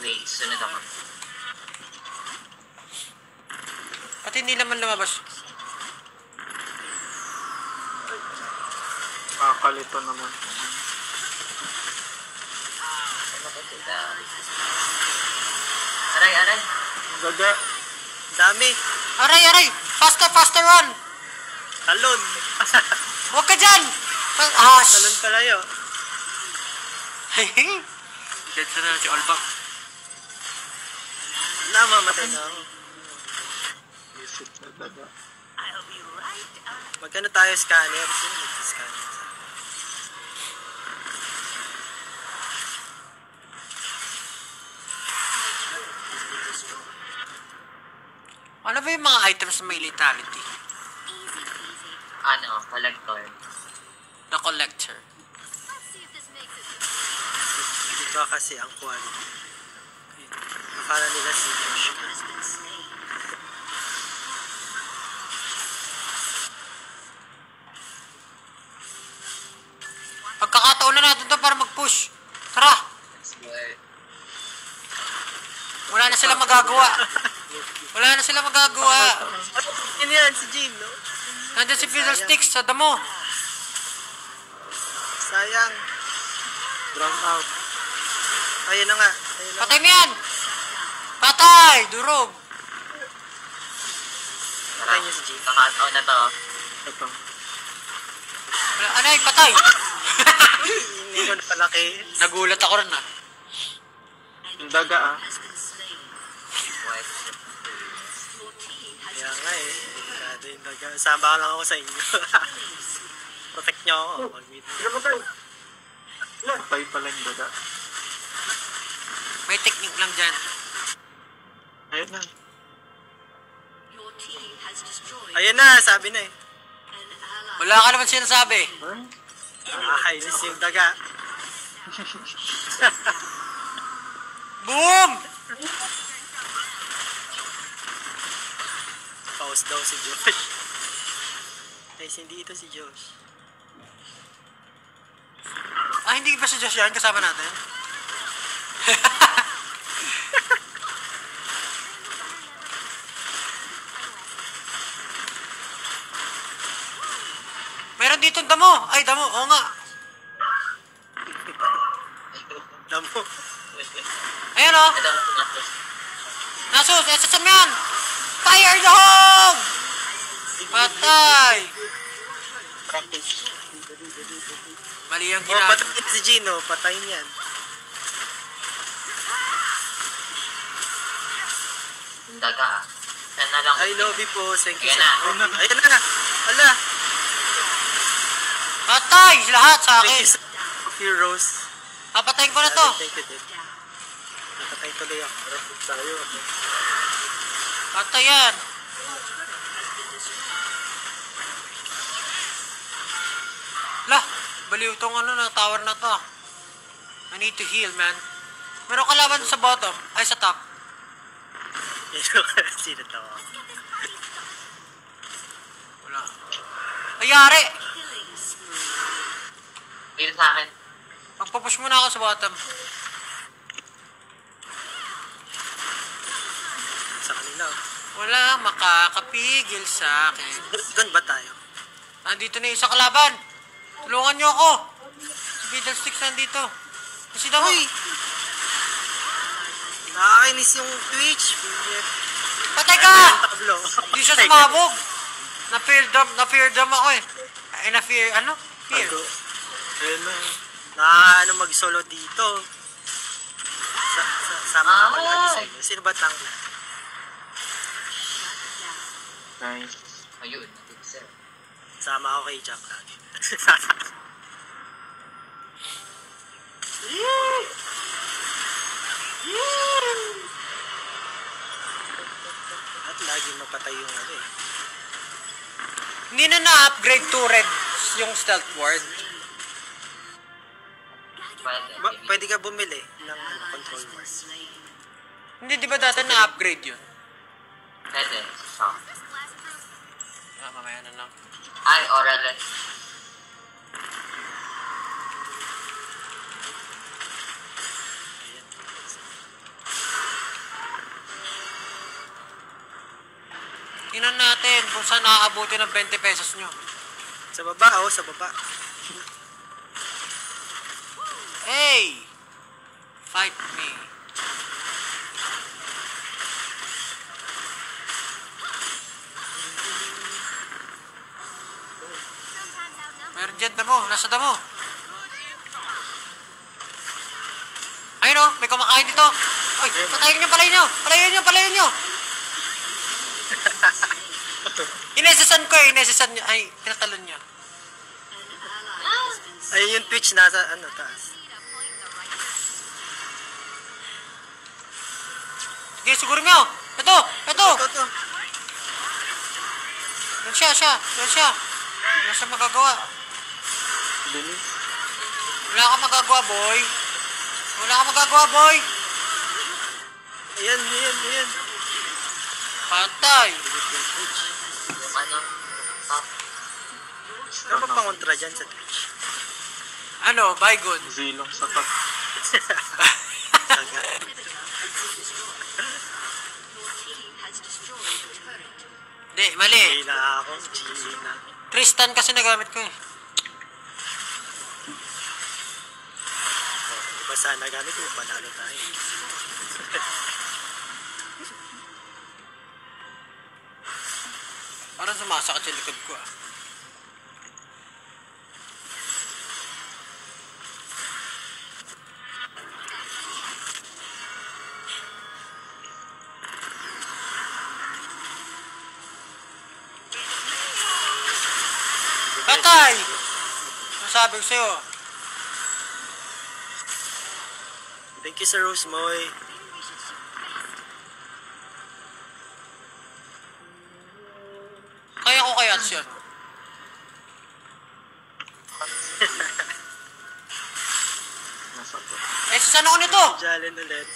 Wait, sunod ako. Pati hindi naman lumabas. Kakalito naman. Ano ko sila? Aray, aray. Gaga. Dami. Aray, aray! Faster, faster run! Talon. Huwag ka dyan! Ash! Talon pala yun. Dead na si Olbak. Namamatay na ako. Visit na daga. Magkano tayo scanner? Sino nag-scanner sa akin? Ano ba yung mga items na may lethality? Ano, collector. The Collector. Iba kasi ang quality. Akala nila si Josh. Pagkakataon na natin to para mag-push. Tara! Wala na sila magagawa. Wala na sila magagawa. Ano yan? Si Jean, no? Nandiyan si Fiddlesticks sa damo. Sayang. Drown out. Ayun na nga. Ayun na nga. Patay mo yan! Patay! Durog! Tara, Patay niyo si Jin. Kakataon na to. Ito. Wala, anay, patay! Hindi ko na palaki. Nagulat ako rin ah. Yung daga ah. Wipe. Kaya nga eh. Delikado yung daga. Sama lang ako sa inyo. Protect nyo ako. Mag-meet. Patay pala yung daga. May technique lang dyan. Ayun na. Your team has destroyed Ayun na, sabi na eh. an ally. Wala ka naman sinasabi. Ay. Nakakainis yung daga. Boom! Pause daw si Josh. Guys, hindi ito si Josh. Ah, hindi ba si Josh yan? Kasama natin? Meron dito damo. Ay, damo. Oo nga. Damo. Ayan o. Ito ang tumatos. Nasus, SSM yan. Fire the hog! Patay. Mali ang Oh, ginagawa. patay si Gino. Patay niyan. Daga ah. Yan na lang. I love you po. Thank you Ayan sa... na. Ayun na. Ala. Patay! Lahat sa Thank akin. you sa heroes. Papatayin ko na to. Thank you, Dad. Napatay tuloy ako. Tayo. Patay yan. Lah, baliw tong ano na tower na to. I need to heal, man. Meron kalaban sa bottom. Ay, sa top. Sino to? Wala. Ayari! Dito sa akin. Magpapush muna ako sa bottom. Sa kanila. Wala makakapigil sa akin. Doon ba tayo? Nandito na yung isa kalaban. Tulungan niyo ako. Si Fiddlesticks nandito. Kasi damo. Uy! Nakakainis yung Twitch. Patay ka! Pablo. Hindi siya sumabog. Na-fear dump ako eh. Ay, na-fear, ano? Fear. Ayun na. Na mag-solo dito. Sama ako Ay! lagi sa inyo. Sino ba tank? Nice. Ayun. Nandito sir. Sama ako kay Jack lagi. At lagi mapatay yung ano eh. Hindi na na-upgrade to red yung stealth ward. Pwede ka bumili ng ano, control ward. Hindi, di ba dati na-upgrade yun? Pwede. Shop. Ah, mamaya na lang. Ay, oral. Tingnan natin kung saan nakakabuti ng 20 pesos nyo. Sa baba, oh, sa baba. Hey! Fight me. Meron dyan damo. Nasa damo. Ayun o, may kumakain dito. Ay, patayin nyo, palayin nyo. Palayin nyo, palayin nyo. Inesesan ko eh, inesesan nyo. Ay, tinatalon nyo. Ayun yung Twitch nasa ano, taas. Sige, siguro nyo. Ito, ito. Ito. Yan siya, yan siya. Wala siya magagawa. Bilis. Wala ka magagawa, boy. Wala ka magagawa, boy. Ayan. Patay. Yung ano. Top. Ano ba pangontra dyan sa Twitch? Ano, bygone. Zilong sa top. Saga. Hindi, mali. Gina ako. Gina. Tristan kasi nagamit ko eh. Diba sana gamit mo, panalo tayo. Sumasakit yung likod ko ah. Patay! Ano sabi ko sa'yo? Thank you, Sir Rosemoy. Kaya ko kaya siya. Eh, saan ako nito? Jalen ulit.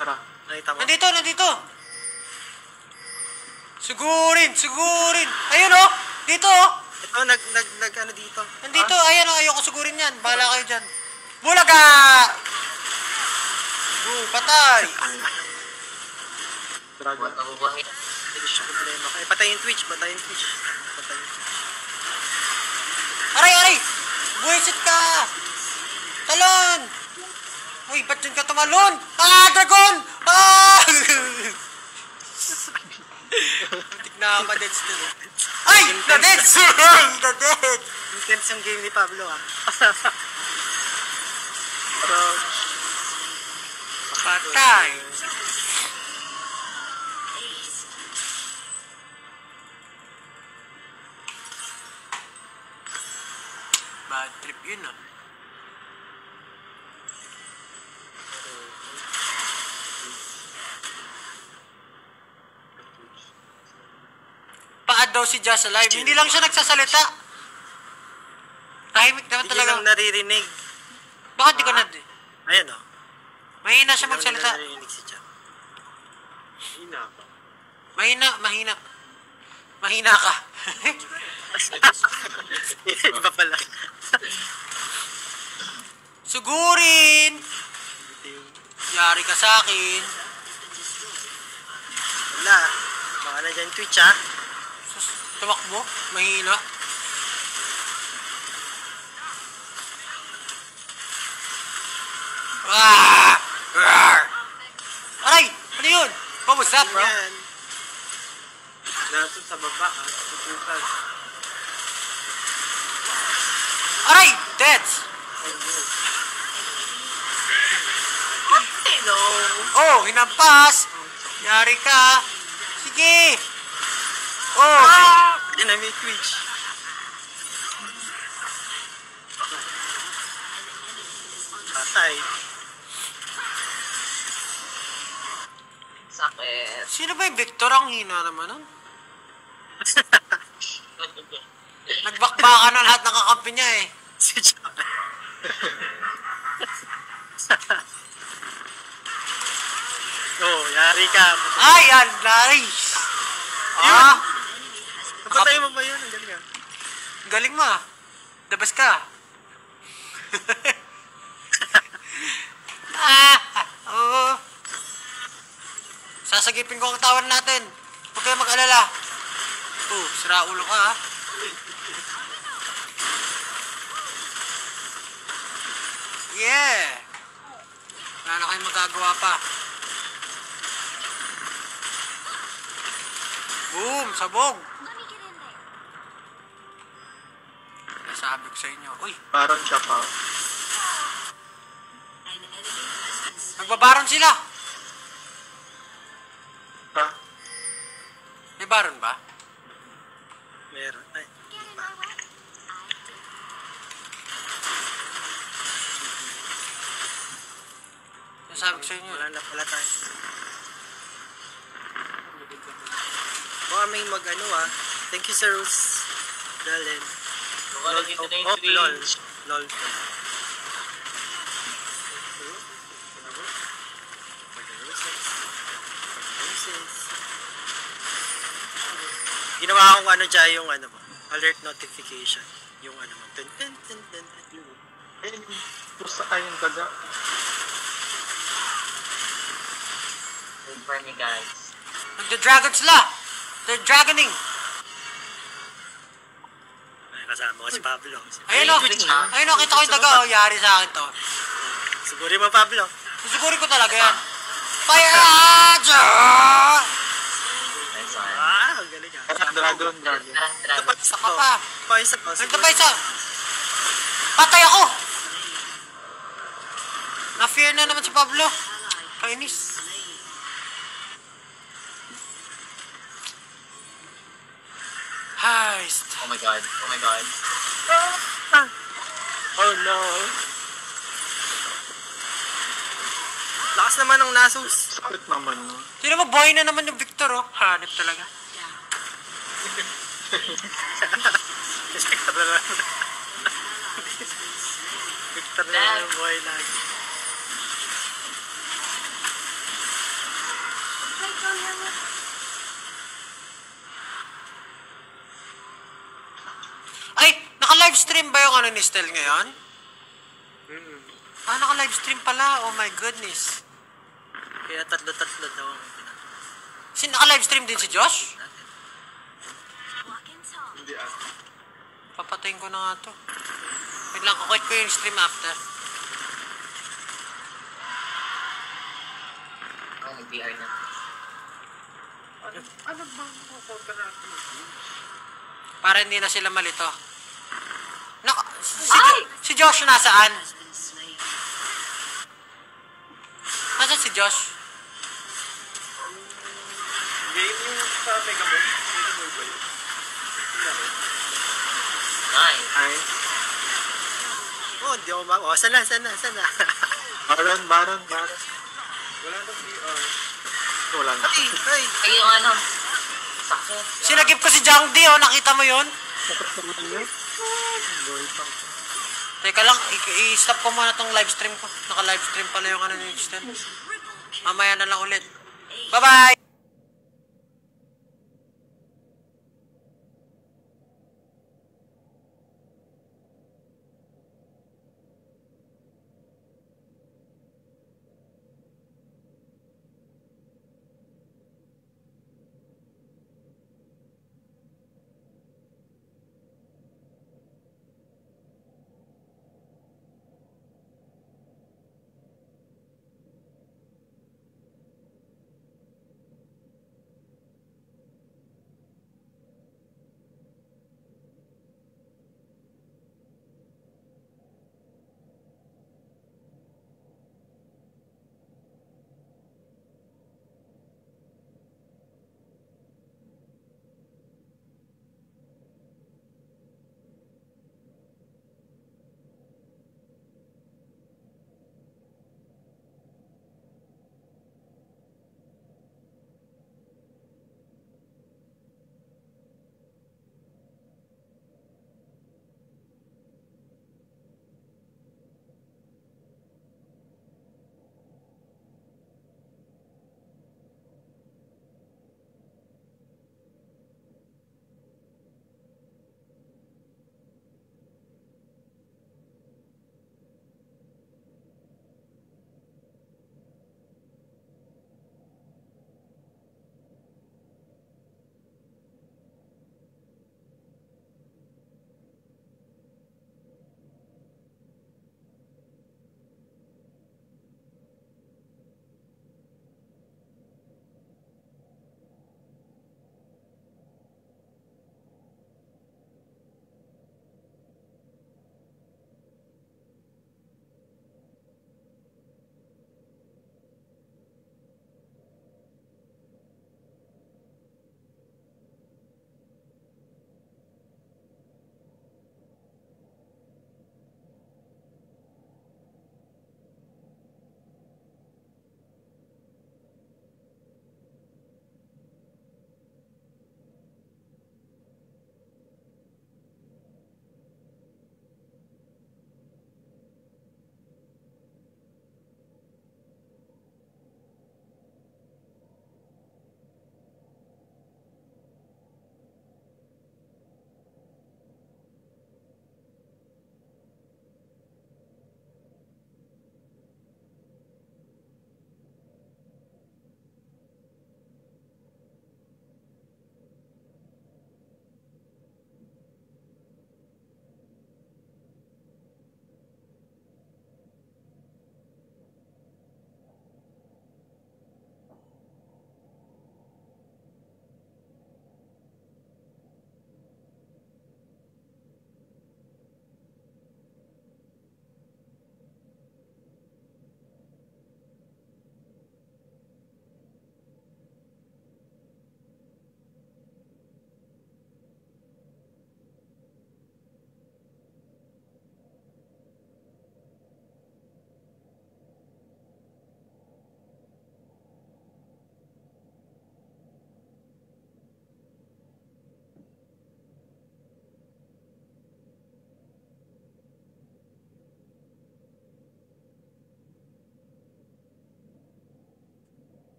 Tara. Nakita mo? Nandito. Sugurin. Ayun oh, dito oh. Ito, ano dito? Nandito, ayan oh, ayoko sugurin yan. Bahala kayo dyan. Bulaga! Patay! Dragon. Buat mabubuhay. Hindi siya problema. Ay, patay yung Twitch. Aray! Buwisit ka! Talon! Uy, ba't dyan ka tumalon? Ah, dragon! Ah! Tik na ma-deads din. Ay! Na-deads! Na-deads! Intense yung game ni Pablo ah. Patay! Bad trip yun ah. Paad daw si Just Alive. Hindi lang siya nagsasalita. Tahimik naman Hindi talaga. lang naririnig. Bakit di ko na... Ayun oh. Mahina siya Hindi lang magsalita. naririnig si Chan. Hina pa. Mahina ka. Iba pala. Sugurin! Yari ka sa akin. Wala. Baka na dyan Twitch ah. Sus, tumakbo. Mahina. Ah! Rawr! Aray! Ano yun? What was that, bro? Yan. Nasa sa baba ha. Tutukan. Aray! Deads! Hello. Oh, hinampas! Yari ka! Sige! Oh! Yan na may Twitch. Patay. Sakit. Sino ba yung Victor? Ang hina naman nun. Nagbakbakan na lahat ng kakampi niya eh. Si Chan. Oh, yari ka. Ay, yan! Nice! Ah! Napatay mo ba yun? Ang galing ah. Galing mo ah. Dabas ka. Oo. Sasagipin ko ang tawan natin. Huwag kayo mag-alala. Oh, sira ulo ka ah. Yeah! Wala na kayong magagawa pa. Boom! Sabog! Nasabi ko sa inyo. Uy! Parang siya pa. Nagbabaron sila! Ha? May baron ba? Meron. Ay. Nasabi ko sa inyo. Wala na pala tayo. Baka may mag-ano ah. Thank you, Sir Rose. Dalen. Wala dito na yung tree. lol. Lol. Ginawa akong ano dyan, yung ano mo, alert notification. Yung ano mo, tun tun tun tun tun. Eh, pusa kayong daga. Wait for me, guys. Nagda-dragon sila! They're dragoning! Ay, kasama ko si Pablo. Ayun o! Ayun o, kita ko yung daga o. Yari sa akin to. Sigurin mo, Pablo. Susugurin ko talaga yan. Fire! Nice one. Ah, ang galing ah. doon, Gago. Tara. Dapat Isa ka pa. Paisa pa. Ito pa isa. Patay ako! Na-fear na naman si Pablo. Kainis. Heist. Oh my god. Oh no. Lakas naman ng Nasus. Sakit naman, no? Sino mo, boy na naman yung Victor, oh. Hanip talaga. Victor na lang. Victor na lang yung buhay lagi. Ay, naka-livestream ba yung ano ni Stel ngayon? Ah, naka-livestream pala. Oh my goodness. Kaya tatlo-tatlo daw. Naka-livestream din si Josh? Hindi ah. Papatayin ko na nga to. Wait lang, kukwit ko yung stream after. Oh, mag-VR na. Ano bang kukunta natin? Para hindi na sila malito. Si Josh nasaan? Nasaan si Josh? Game yung sa Mega Man. Mega Man ba yun? Nice. Ay, Oh, hindi ako ma... Oh, sana. Baron. Wala nang VR. Wala na. Ay. Ay, yung ano. Sakit. Sinagip ko si Jang D, oh. Nakita mo yun? Teka lang, i-stop ko muna tong livestream ko. Naka-livestream pala yung ano ni Stel. Mamaya na lang ulit. Bye-bye!